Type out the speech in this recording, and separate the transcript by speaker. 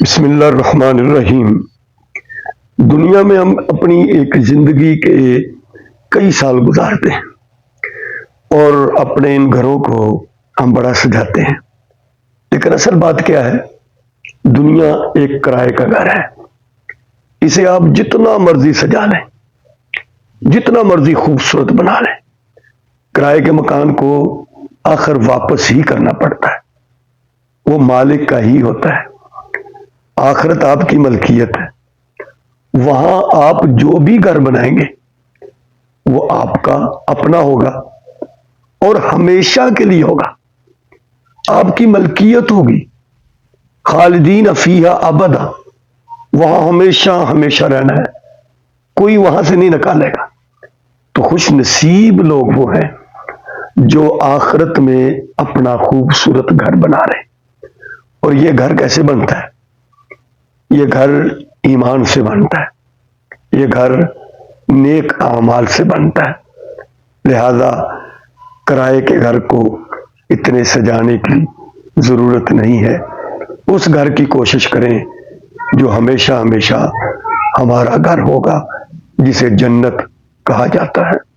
Speaker 1: بسم اللہ الرحمن الرحیم۔ دنیا میں ہم اپنی ایک زندگی کے کئی سال گزارتے ہیں اور اپنے ان گھروں کو ہم بڑا سجاتے ہیں، لیکن اصل بات کیا ہے؟ دنیا ایک کرائے کا گھر ہے۔ اسے آپ جتنا مرضی سجا لیں، جتنا مرضی خوبصورت بنا لیں، کرائے کے مکان کو آخر واپس ہی کرنا پڑتا ہے، وہ مالک کا ہی ہوتا ہے۔ آخرت آپ کی ملکیت ہے، وہاں آپ جو بھی گھر بنائیں گے وہ آپ کا اپنا ہوگا اور ہمیشہ کے لیے ہوگا، آپ کی ملکیت ہوگی، خالدین فیہا ابدا، وہاں ہمیشہ ہمیشہ رہنا ہے، کوئی وہاں سے نہیں نکالے گا۔ تو خوش نصیب لوگ وہ ہیں جو آخرت میں اپنا خوبصورت گھر بنا رہے ہیں۔ اور یہ گھر کیسے بنتا ہے؟ یہ گھر ایمان سے بنتا ہے، یہ گھر نیک اعمال سے بنتا ہے۔ لہذا کرائے کے گھر کو اتنے سجانے کی ضرورت نہیں ہے۔ اس گھر کی کوشش کریں جو ہمیشہ ہمیشہ ہمارا گھر ہوگا، جسے جنت کہا جاتا ہے۔